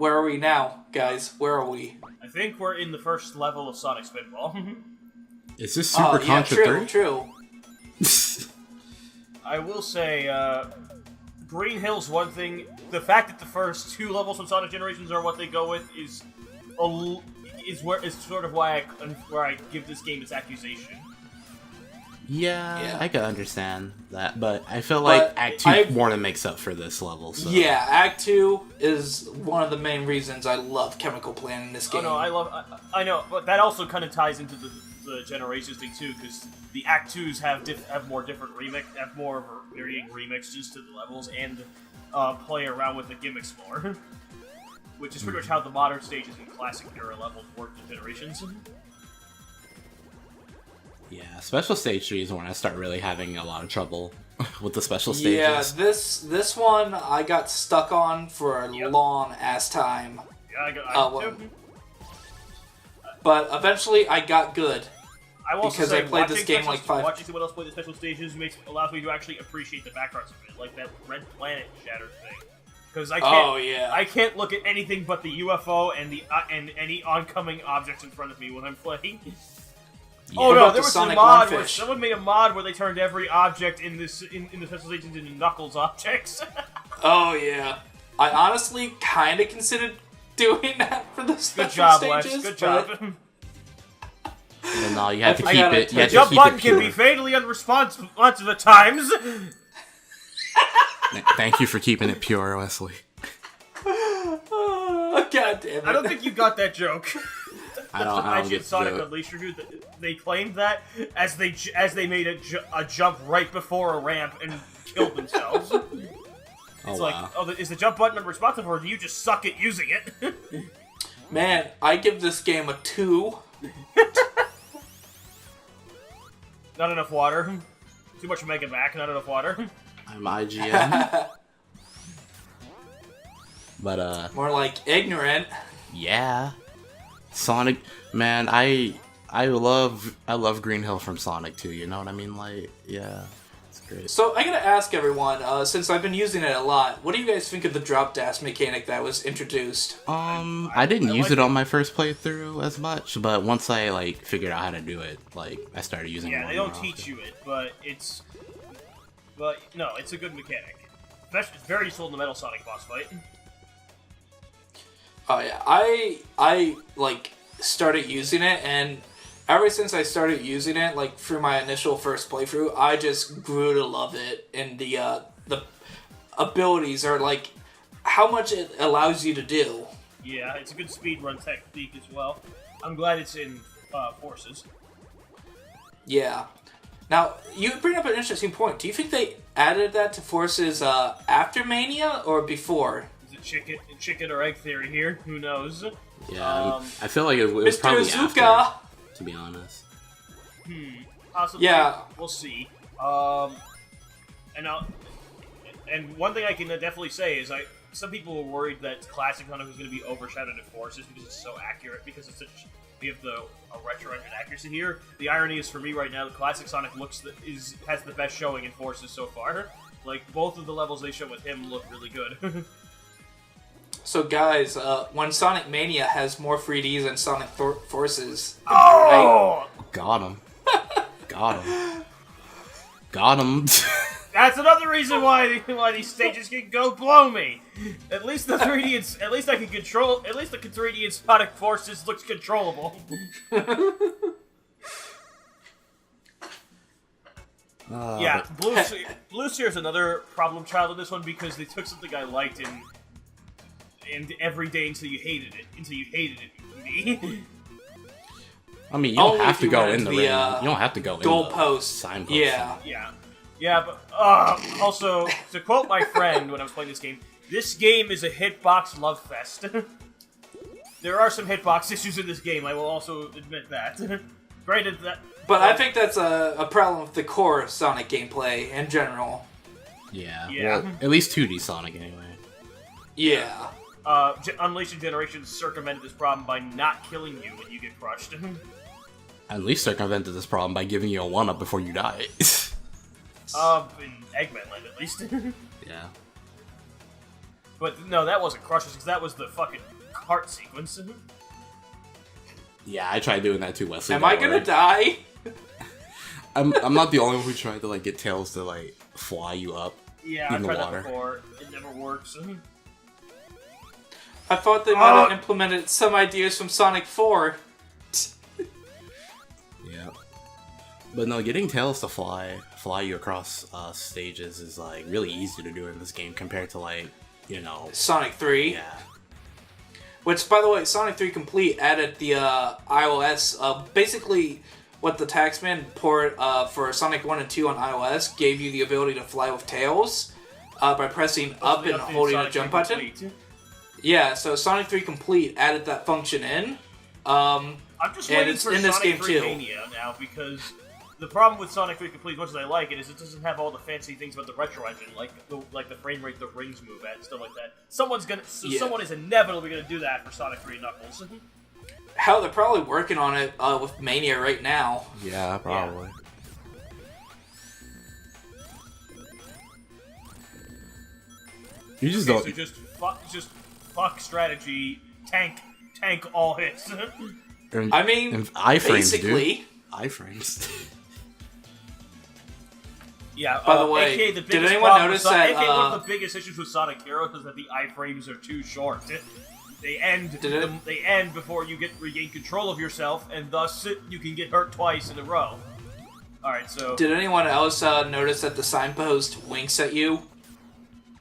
Where are we now, guys? Where are we? I think we're in the first level of Sonic Spinball. Is this Super Contra 3? True. I will say, Green Hill's one thing. The fact that the first 2 levels from Sonic Generations are what they go with is sort of why I give this game its accusation. Yeah, I can understand that, but I feel like Act 2 more than makes up for this level. So. Yeah, Act 2 is one of the main reasons I love Chemical Plant in this game. Oh no, I know, but that also kind of ties into the Generations thing too, because the Act 2s have more different have more varying remixes to the levels and play around with the gimmicks more, which is pretty much how the modern stages and classic era levels work in Generations. Yeah, special stage 3 is when I start really having a lot of trouble with the special stages. Yeah, this one I got stuck on for a long ass time. Yeah, I got too. But eventually I got good. I will also because say, I played this game like 5. Watching someone else play the special stages allows me to actually appreciate the backgrounds of it, like that Red Planet Shatter thing. Because I can't look at anything but the UFO and any oncoming objects in front of me when I'm playing. Yeah. Oh no, there was a mod where someone made a mod where they turned every object in the special stations into Knuckles objects. Oh yeah, I honestly kind of considered doing that for the special stages. Good job, Les. Good job. And no, you have to keep it. The jump button can be fatally unresponsive at times. Thank you for keeping it pure, Wesley. Oh, God damn it! I don't think you got that joke. I don't get Sonic Unleashed review. They claimed that as they made a jump right before a ramp and killed themselves. It's is the jump button unresponsive, or do you just suck at using it? Man, I give this game a 2. Not enough water. Too much Mega Back, not enough water. I'm IGN. But more like ignorant. Yeah. Sonic, man, I love Green Hill from Sonic 2, you know what I mean? Like, yeah, it's great. So I gotta ask everyone, since I've been using it a lot, what do you guys think of the drop dash mechanic that was introduced? I didn't use it on my first playthrough as much, but once I figured out how to do it, I started using it. Yeah, they don't teach you it, but it's a good mechanic. It's very useful in the Metal Sonic boss fight. Oh yeah, I started using it, and ever since I started using it, through my initial first playthrough, I just grew to love it. And the abilities are how much it allows you to do. Yeah, it's a good speedrun technique as well. I'm glad it's in Forces. Yeah. Now, you bring up an interesting point. Do you think they added that to Forces after Mania or before? Chicken or egg theory here. Who knows? Yeah, I feel like it was Mr. probably Azuka. after, to be honest. Possibly. Yeah. We'll see. And one thing I can definitely say is some people were worried that Classic Sonic was going to be overshadowed in Forces because it's so accurate, because it's such. We have a retro engine accuracy here. The irony is, for me right now, the Classic Sonic has the best showing in Forces so far. Both of the levels they show with him look really good. So guys, when Sonic Mania has more 3Ds than Sonic Forces... Oh! Got him. Got him. That's another reason why these stages can go blow me. At least the 3D, at least I can control. At least the 3D in Sonic Forces looks controllable. Yeah, Blue Sphere is another problem child in this one because they took something I liked and every day until you hated it. I mean, you don't have to go in the ring. You don't have to go in the goalpost. Signpost. Yeah, but also, to quote my friend when I was playing this game is a hitbox love fest. There are some hitbox issues in this game, I will also admit that. Granted that... But I think that's a problem with the core Sonic gameplay in general. Yeah. Well, at least 2D Sonic anyway. Yeah. Unleashing Generations circumvented this problem by not killing you when you get crushed. At least circumvented this problem by giving you a 1-up before you die. In Eggman Land, at least. Yeah. But no, that wasn't Crushers, because that was the fucking cart sequence. Yeah, I tried doing that too, Wesley. Am I gonna die? I'm not the only one who tried to like get Tails to like fly you up. Yeah, in I tried the water. that before. It never works. I thought they might have implemented some ideas from Sonic 4. Yeah. But no, getting Tails to fly you across stages is like really easy to do in this game compared to like, you know, Sonic 3. Yeah. Which, by the way, Sonic 3 Complete added the iOS. Basically, what the Taxman port for Sonic 1 and 2 on iOS gave you the ability to fly with Tails by pressing up and holding a jump button. Yeah, so Sonic 3 Complete added that function in. I'm just waiting for in this Sonic game 3 too. Mania now, because the problem with Sonic 3 Complete, as much as I like it, is it doesn't have all the fancy things about the retro engine, like the frame rate the rings move at and stuff like that. Someone is inevitably gonna do that for Sonic 3 Knuckles. Hell, they're probably working on it with Mania right now. Yeah, probably. Yeah. You just don't. So just fuck strategy, tank all hits. I mean, iframes, basically. dude. Iframes. Yeah. By the way, AKA the did anyone notice that? AKA one of the biggest issues with Sonic Heroes is that the iframes are too short. They end before you regain control of yourself, and thus you can get hurt twice in a row. All right, so. Did anyone else notice that the signpost winks at you?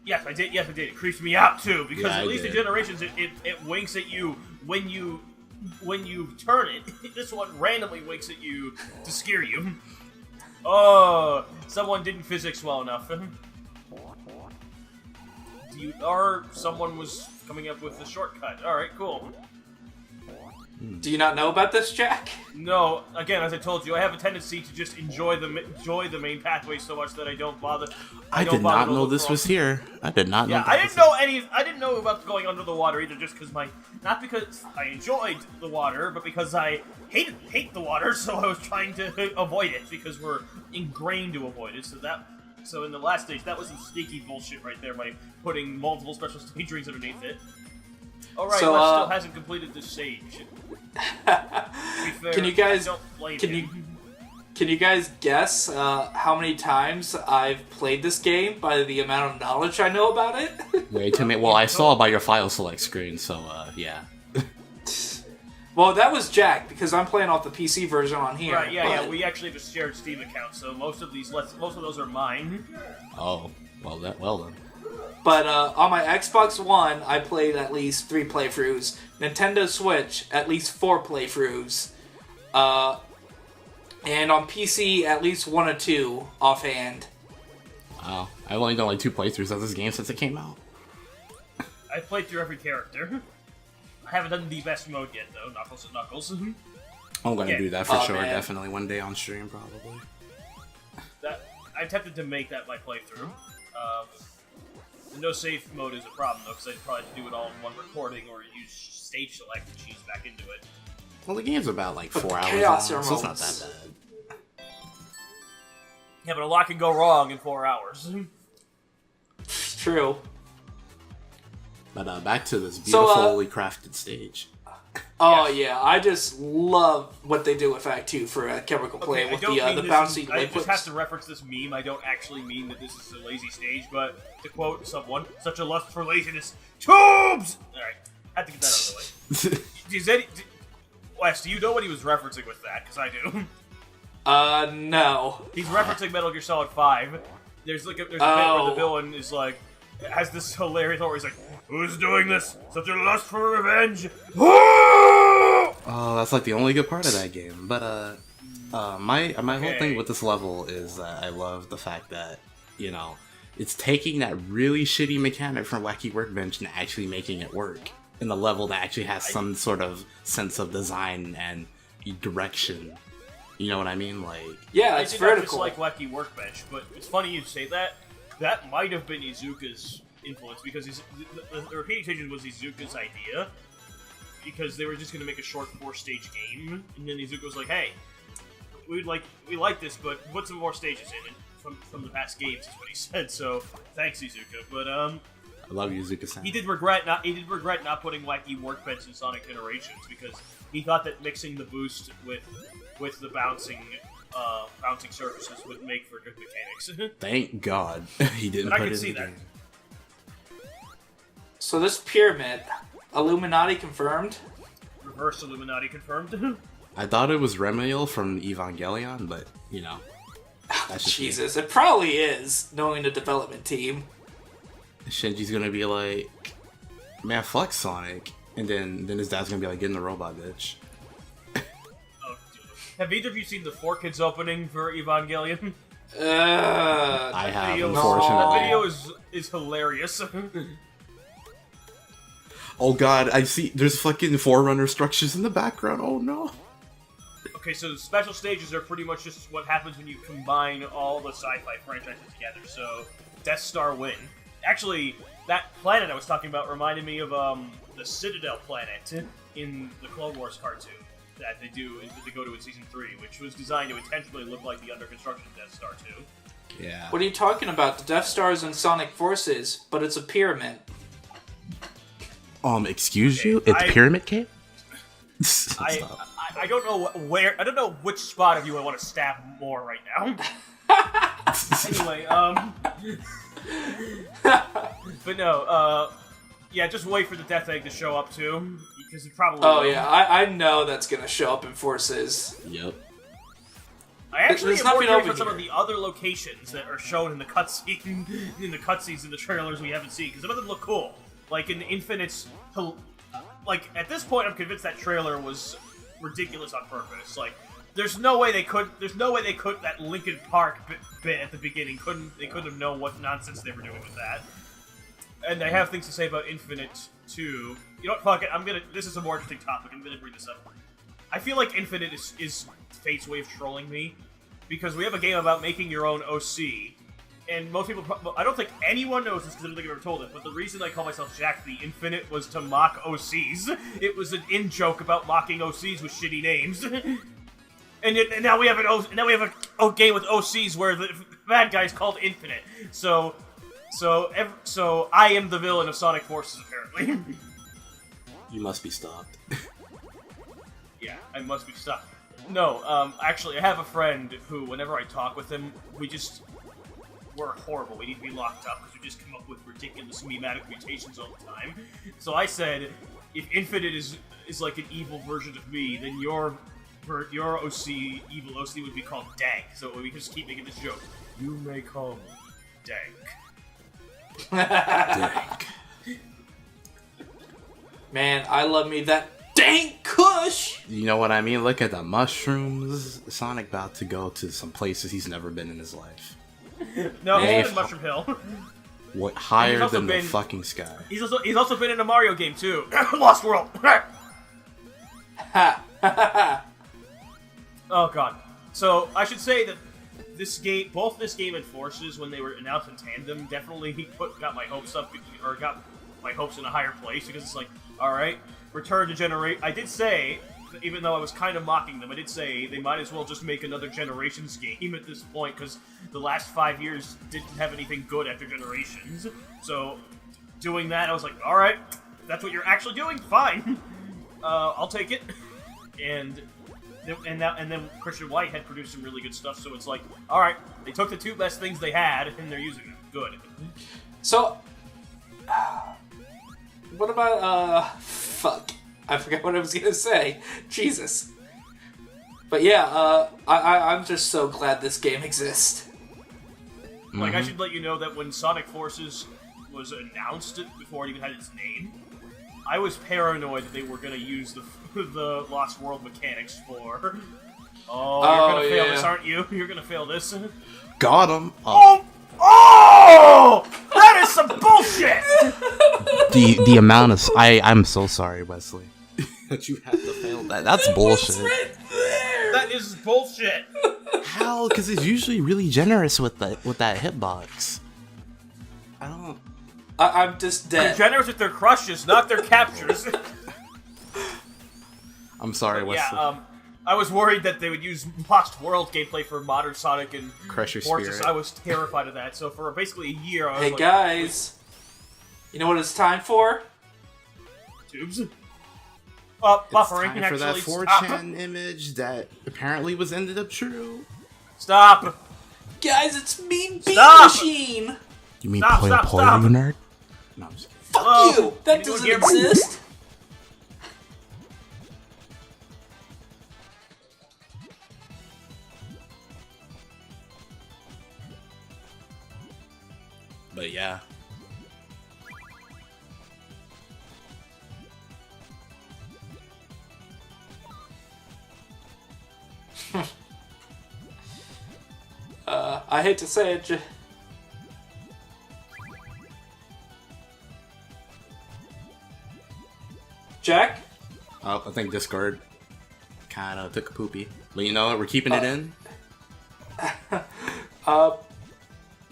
Yes, I did. Yes, I did. It creeps me out too, because Yeah, at least in Generations, it winks at you when you turn it. This one randomly winks at you to scare you. Oh, someone didn't physics well enough. Or someone was coming up with a shortcut. All right, cool. Do you not know about this, Jack? No, again, as I told you, I have a tendency to just enjoy the main pathway so much that I don't bother. I did not know this was here. I did not know. Yeah, I didn't know about going under the water either. Just because not because I enjoyed the water, but because I hate the water. So I was trying to avoid it because we're ingrained to avoid it. So in the last stage, that was some sneaky bullshit right there by putting multiple special stage rings underneath it. All right, so, still hasn't completed this stage. Can you guys guess how many times I've played this game by the amount of knowledge I know about it? Wait a minute. Well, I saw by your file select screen, so yeah. Well, that was Jack because I'm playing off the PC version on here. Right? Yeah. We actually have a shared Steam account, so most of those are mine. Oh, well then. But on my Xbox One, I played at least 3 playthroughs. Nintendo Switch, at least 4 playthroughs. And on PC, at least 1 or 2 offhand. Wow, I've only done like 2 playthroughs of this game since it came out. I've played through every character. I haven't done the best mode yet, though. Knuckles and Knuckles. I'm gonna do that for sure. Man. Definitely one day on stream, probably. I'm tempted to make that my playthrough. The no save mode is a problem, though, because I'd probably have to do it all in one recording or use stage select and cheese back into it. Well, the game's about like 4 hours Chaos long, so it's not Emeralds. that bad. Yeah, but a lot can go wrong in 4 hours. True. But back to this beautifully crafted stage. Oh yeah, I just love what they do with Act 2 for Chemical Play with the bouncy I liquids. just have to reference this meme. I don't actually mean that this is a lazy stage, but to quote someone, such a lust for laziness. Tubes! Alright, had to get that out of the way. Wes, do you know what he was referencing with that? Because I do. No. He's referencing Metal Gear Solid 5. There's a bit where the villain is like, has this hilarious where he's like, "Who's doing this? Such a lust for revenge!" Oh, that's like the only good part of that game. But my whole thing with this level is that I love the fact that, you know, it's taking that really shitty mechanic from Wacky Workbench and actually making it work in a level that actually has some sort of sense of design and direction. You know what I mean? Like, yeah, it's vertical. I just like Wacky Workbench, but it's funny you say that. That might have been Iizuka's influence, because the repeating stages was Iizuka's idea, because they were just going to make a short 4-stage game, and then Iizuka was like, "Hey, we like this, but put some more stages in it from the past games," is what he said. So thanks, Iizuka. But I love Yuzuka-san. He did regret not putting Wacky Workbench in Sonic Generations because he thought that mixing the boost with the bouncing surfaces would make for good mechanics. Thank God he didn't put it in the game. So this pyramid, Illuminati confirmed? Reverse Illuminati confirmed. I thought it was Remiel from Evangelion, but, you know. Jesus, it probably is, knowing the development team. Shinji's gonna be like, man, fuck Sonic. And then his dad's gonna be like, get in the robot, bitch. Have either of you seen the 4Kids opening for Evangelion? I have, unfortunately. That video is hilarious. Oh god, I see, there's fucking Forerunner structures in the background, oh no. Okay, so the special stages are pretty much just what happens when you combine all the sci-fi franchises together. So, Death Star win. Actually, that planet I was talking about reminded me of the Citadel planet in the Clone Wars cartoon that they go to in Season 3, which was designed to intentionally look like the under construction Death Star 2. Yeah. What are you talking about? The Death Star is in Sonic Forces, but it's a pyramid. Excuse you? It's Pyramid Cave? I don't know I don't know which spot of you I want to stab more right now. Anyway, but no, yeah, just wait for the Death Egg to show up too, because it probably will. Yeah, I know that's gonna show up in Forces. Yep. I actually am more curious about some of the other locations that are shown in the cutscenes in the trailers we haven't seen, because some of them look cool. Like in Infinite's, like at this point, I'm convinced that trailer was ridiculous on purpose. Like, there's no way they could that Linkin Park bit at the beginning couldn't have known what nonsense they were doing with that. And I have things to say about Infinite too. You know what? Fuck it. This is a more interesting topic. I'm gonna bring this up. I feel like Infinite is Fate's way of trolling me because we have a game about making your own OC. And most people, I don't think anyone knows this because I don't think I've ever told it, but the reason I call myself Jack the Infinite was to mock OCs. It was an in-joke about mocking OCs with shitty names. And now we have a game with OCs where the bad guy's called Infinite. So I am the villain of Sonic Forces, apparently. You must be stopped. Yeah, I must be stopped. No, actually, I have a friend who, whenever I talk with him, we're horrible. We need to be locked up because we just come up with ridiculous memetic mutations all the time. So I said, if Infinite is like an evil version of me, then your OC, evil OC, would be called Dank. So we can just keep making this joke. You may call me Dank. Dank. Man, I love me that Dank Kush! You know what I mean? Look at the mushrooms. Sonic about to go to some places he's never been in his life. No, he's been in Mushroom Hill. What, higher than the fucking sky? He's also been in a Mario game too. Lost World. Oh god. So I should say that both this game and Forces, when they were announced in tandem, definitely got my hopes up, or got my hopes in a higher place because it's like, all right, return to generate. I did say, even though I was kind of mocking them, I did say they might as well just make another Generations game at this point, because the last 5 years didn't have anything good after Generations. So, doing that, I was like, alright, that's what you're actually doing? Fine. I'll take it. And then Christian White had produced some really good stuff, so it's like, alright, they took the two best things they had, and they're using them. Good. So, what about, fuck. I forgot what I was gonna say. Jesus. But yeah, I'm just so glad this game exists. Like, I should let you know that when Sonic Forces was announced before it even had its name, I was paranoid that they were gonna use the Lost World mechanics for... Oh, you're gonna fail this, aren't you? You're gonna fail this. Got him. Oh! That is some bullshit! The amount of... I'm so sorry, Wesley. That you have to fail that. That's bullshit. Right there. That is bullshit. How? Because it's usually really generous with that hitbox. I don't... I'm just dead. They're generous with their crushes, not their captures. I'm sorry, Wesley. Yeah, I was worried that they would use Lost World gameplay for modern Sonic and Crush Your Forces. Spirit. I was terrified of that. So for basically a year, I was hey like, guys, You know what it's time for? Tubes. It's Buffering. time for that Actually, 4chan image that apparently was ended up true. Stop. Guys, it's Mean Bean Stop! Machine! You mean Stop, Poyo stop, Poyo, stop. you nerd? No, I'm just kidding. Fuck Hello? you! That Anyone doesn't hear me? exist! But yeah. I hate to say it, Jack? Oh, I think Discord kind of took a poopy. But you know what? We're keeping it in.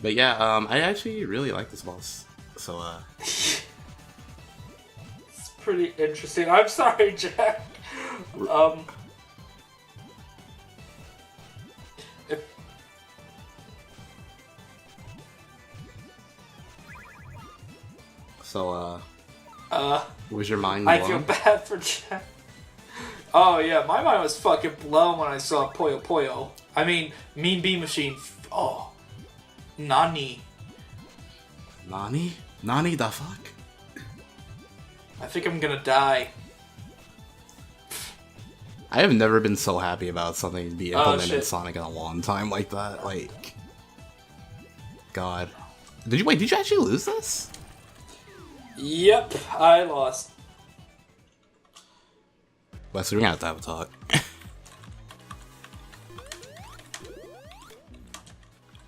But yeah, I actually really like this boss. So, It's pretty interesting. I'm sorry, Jack. If, so, was your mind I blown? feel bad for Jack. Oh yeah, my mind was fucking blown when I saw Poyo Poyo. I mean, Mean Bean Machine. Oh, Nani. Nani? Nani the fuck? I think I'm gonna die. I have never been so happy about something to be implemented in shit. Sonic in a long time like that. Like, God. Did you actually lose this? Yep, I lost. Wesley, we're gonna have to talk.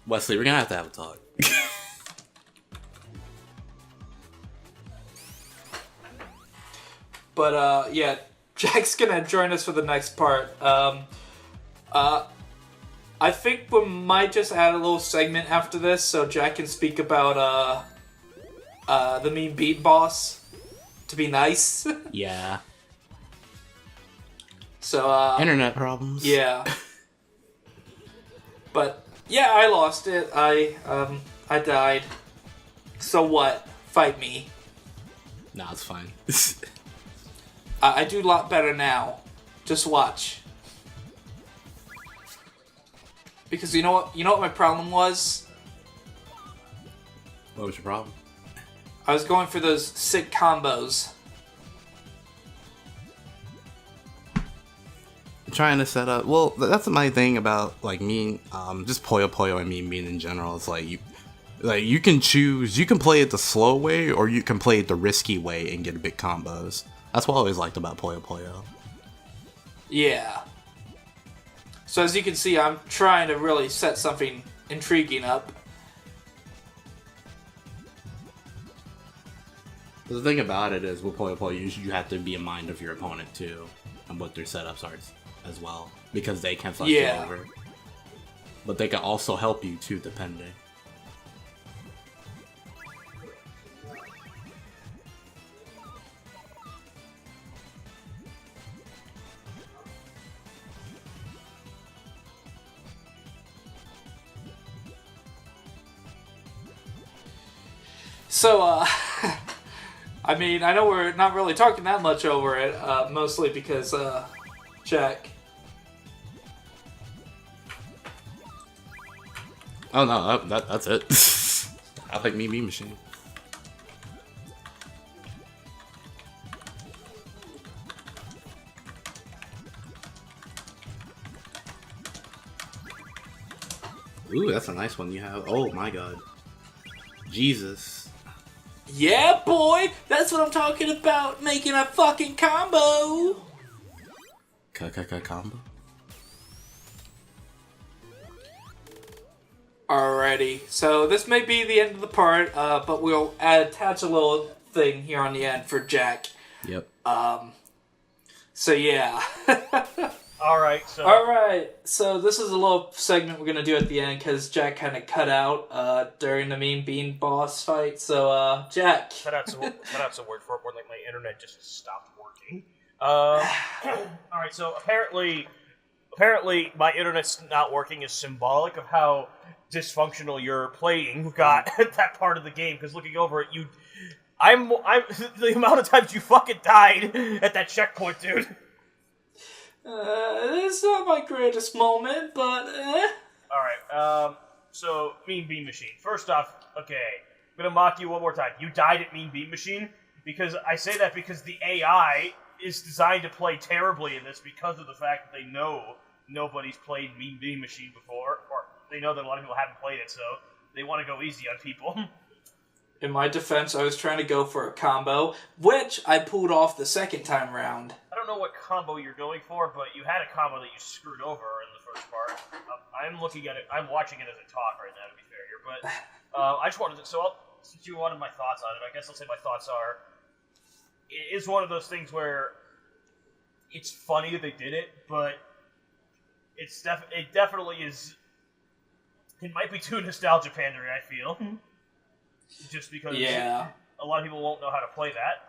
Wesley, we're gonna have to talk. But yeah, Jack's gonna join us for the next part. I think we might just add a little segment after this, so Jack can speak about the Mean Bean Boss. To be nice. Yeah. So Internet problems. yeah. But yeah, I lost it. I died. So what? Fight me. Nah, it's fine. I do a lot better now. Just watch. Because you know what? You know what my problem was? What was your problem? I was going for those sick combos. Trying to set up. Well, that's my thing about like just Poyo Poyo and Mean Bean in general. It's like you can choose. You can play it the slow way, or you can play it the risky way and get big combos. That's what I always liked about Poyo Poyo. Yeah. So as you can see, I'm trying to really set something intriguing up. The thing about it is with Poyo Poyo, you have to be in mind of your opponent too, and what their setups are as well, because they can fuck you over. But they can also help you too, depending. So, I mean, I know we're not really talking that much over it, mostly because, Jack. Oh no, that's it. I like Mean Bean Machine. Ooh, that's a nice one you have. Oh my god. Jesus. Yeah, boy! That's what I'm talking about! Making a fucking combo! Combo? Alrighty, so this may be the end of the part, but we'll attach a little thing here on the end for Jack. Yep. So yeah. Alright, so this is a little segment we're gonna do at the end, because Jack kind of cut out during the Mean Bean boss fight, so Jack. cut out some word for it, where like my internet just stopped working. Alright, so apparently my internet's not working is symbolic of how dysfunctional your playing got at that part of the game, because looking over it, I'm the amount of times you fucking died at that checkpoint, dude. It's not my greatest moment, but Alright, so, Mean Bean Machine. First off, okay, I'm gonna mock you one more time. You died at Mean Bean Machine, because I say that because the AI is designed to play terribly in this because of the fact that they know nobody's played Mean Bean Machine before, or they know that a lot of people haven't played it, so they want to go easy on people. In my defense, I was trying to go for a combo, which I pulled off the second time round. I don't know what combo you're going for, but you had a combo that you screwed over in the first part. I'm looking at it. I'm watching it as a talk right now, to be fair here. But I just wanted to. Since you wanted my thoughts on it, I guess I'll say my thoughts are. It is one of those things where it's funny that they did it, but it definitely is. It might be too nostalgia pandering, I feel. Just because a lot of people won't know how to play that.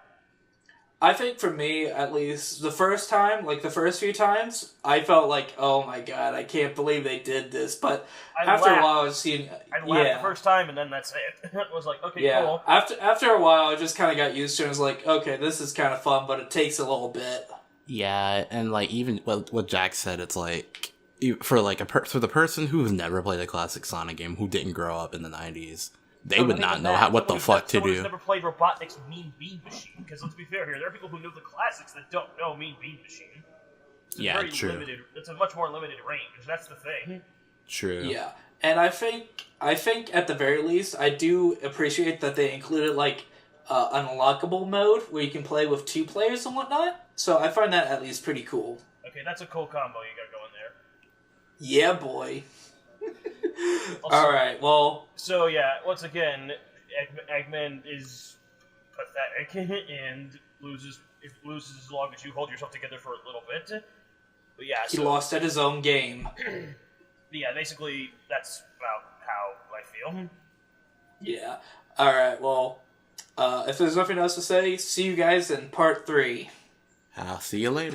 I think for me, at least, the first time, like the first few times, I felt like, oh my god, I can't believe they did this. But after a while, I was seeing... I laughed the first time, and then that's it. It was like, okay, cool. After a while, I just kind of got used to it. I was like, okay, this is kind of fun, but it takes a little bit. Yeah, and like even what Jack said, it's like for the person who's never played a classic Sonic game, who didn't grow up in the 90s, they would not know what the fuck to do. Someone who's never played Robotnik's Mean Bean Machine, because let's be fair here, there are people who know the classics that don't know Mean Bean Machine. It's true. It's a much more limited range. That's the thing. True. Yeah, and I think at the very least, I do appreciate that they included like an unlockable mode where you can play with 2 players and whatnot. So I find that at least pretty cool. Okay, that's a cool combo you got going there. Yeah, boy. Alright, well... So, yeah, once again, Eggman is pathetic and loses as long as you hold yourself together for a little bit. But yeah, he lost at his own game. Yeah, basically, that's about how I feel. Yeah. Alright, well, if there's nothing else to say, see you guys in part 3. I'll see you later.